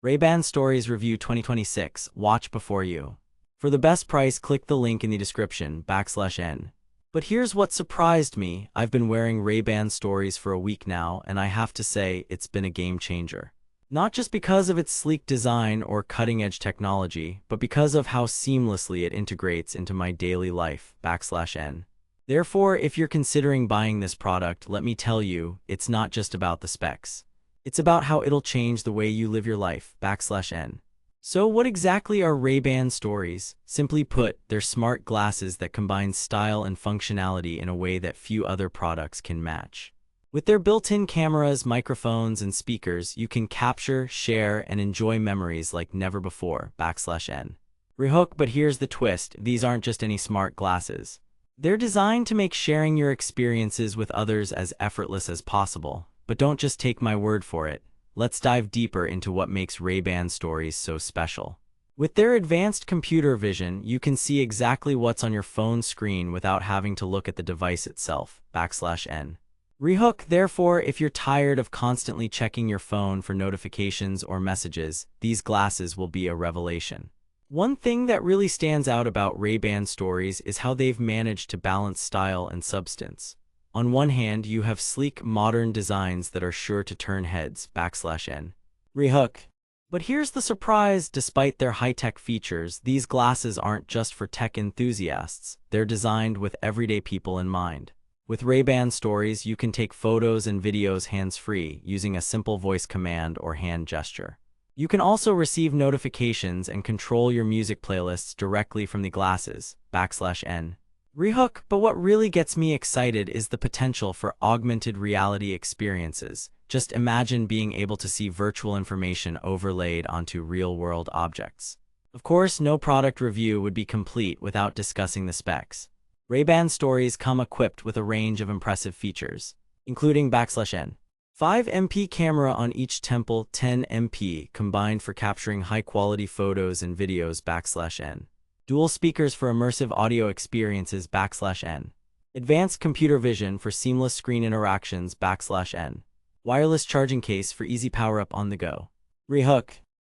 Ray-Ban Stories Review 2026. Watch before you. For the best price, click the link in the description /N. But here's what surprised me. I've been wearing Ray-Ban Stories for a week now, and I have to say it's been a game changer. Not just because of its sleek design or cutting-edge technology, but because of how seamlessly it integrates into my daily life /N. Therefore, if you're considering buying this product, let me tell you, it's not just about the specs. It's about how it'll change the way you live your life /N. So what exactly are Ray-Ban Stories? Simply put, they're smart glasses that combine style and functionality in a way that few other products can match. With their built-in cameras, microphones, and speakers, you can capture, share, and enjoy memories like never before /N. Rehook, but here's the twist. These aren't just any smart glasses. They're designed to make sharing your experiences with others as effortless as possible. But don't just take my word for it. Let's dive deeper into what makes Ray-Ban Stories so special. With their advanced computer vision, you can see exactly what's on your phone screen without having to look at the device itself /N. Rehook, therefore, if you're tired of constantly checking your phone for notifications or messages, these glasses will be a revelation. One thing that really stands out about Ray-Ban Stories is how they've managed to balance style and substance. On one hand, you have sleek, modern designs that are sure to turn heads /N. Rehook. But here's the surprise. Despite their high-tech features, these glasses aren't just for tech enthusiasts. They're designed with everyday people in mind. With Ray-Ban Stories, you can take photos and videos hands-free using a simple voice command or hand gesture. You can also receive notifications and control your music playlists directly from the glasses /N. Rehook, but what really gets me excited is the potential for augmented reality experiences. Just imagine being able to see virtual information overlaid onto real-world objects. Of course, no product review would be complete without discussing the specs. Ray-Ban Stories come equipped with a range of impressive features, including /N. 5MP camera on each temple, 10MP combined for capturing high-quality photos and videos /N. Dual speakers for immersive audio experiences /N. Advanced computer vision for seamless screen interactions /N. Wireless charging case for easy power-up on the go. Rehook.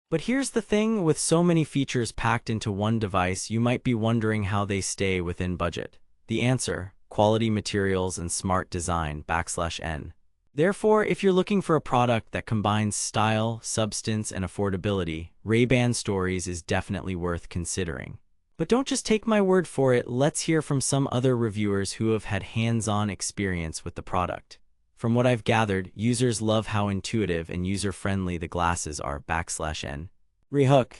But here's the thing, with so many features packed into one device, you might be wondering how they stay within budget. The answer: quality materials and smart design /N. Therefore, if you're looking for a product that combines style, substance, and affordability, Ray-Ban Stories is definitely worth considering. But don't just take my word for it. Let's hear from some other reviewers who have had hands-on experience with the product. From what I've gathered, users love how intuitive and user-friendly the glasses are /N. Rehook.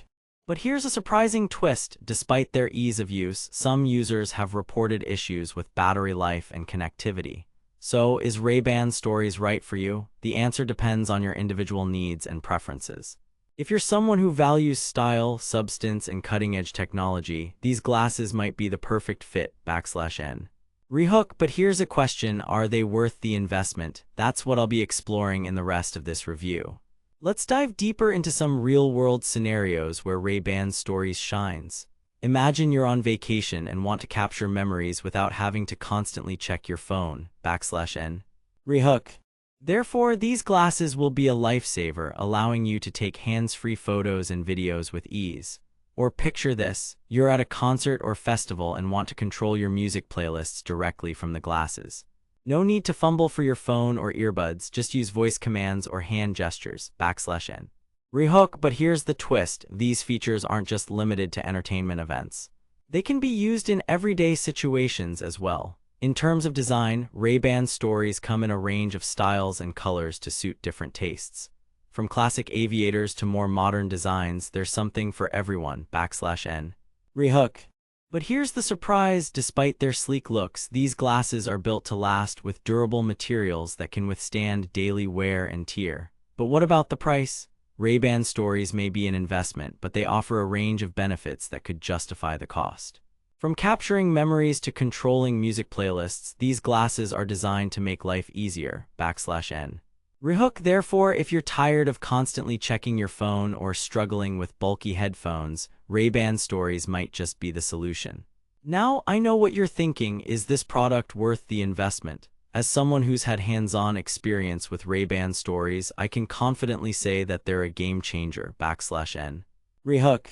But here's a surprising twist. Despite their ease of use, some users have reported issues with battery life and connectivity. So, is Ray-Ban Stories right for you? The answer depends on your individual needs and preferences. If you're someone who values style, substance, and cutting-edge technology, these glasses might be the perfect fit /N. Rehook, but here's a question: are they worth the investment? That's what I'll be exploring in the rest of this review. Let's dive deeper into some real-world scenarios where Ray-Ban Stories shines. Imagine you're on vacation and want to capture memories without having to constantly check your phone /N. Rehook. Therefore, these glasses will be a lifesaver, allowing you to take hands-free photos and videos with ease. Or picture this: you're at a concert or festival and want to control your music playlists directly from the glasses. No need to fumble for your phone or earbuds, just use voice commands or hand gestures /N. Rehook, but here's the twist: these features aren't just limited to entertainment events. They can be used in everyday situations as well. In terms of design, Ray-Ban Stories come in a range of styles and colors to suit different tastes. From classic aviators to more modern designs, there's something for everyone /N. Rehook. But here's the surprise: despite their sleek looks, these glasses are built to last with durable materials that can withstand daily wear and tear. But what about the price? Ray-Ban Stories may be an investment, but they offer a range of benefits that could justify the cost. From capturing memories to controlling music playlists, these glasses are designed to make life easier /N. Rehook, therefore, if you're tired of constantly checking your phone or struggling with bulky headphones, Ray-Ban Stories might just be the solution. Now, I know what you're thinking: is this product worth the investment? As someone who's had hands-on experience with Ray-Ban stories, I can confidently say that they're a game changer, /n. Rehook.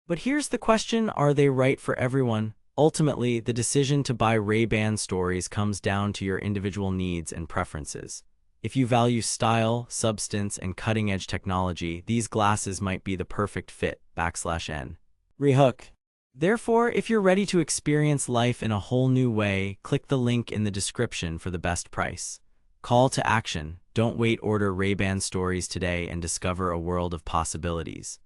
But here's the question, are they right for everyone? Ultimately, the decision to buy Ray-Ban stories comes down to your individual needs and preferences. If you value style, substance, and cutting-edge technology, these glasses might be the perfect fit, /n. Rehook. Therefore, if you're ready to experience life in a whole new way, click the link in the description for the best price. Call to action. Don't wait, order Ray-Ban stories today and discover a world of possibilities.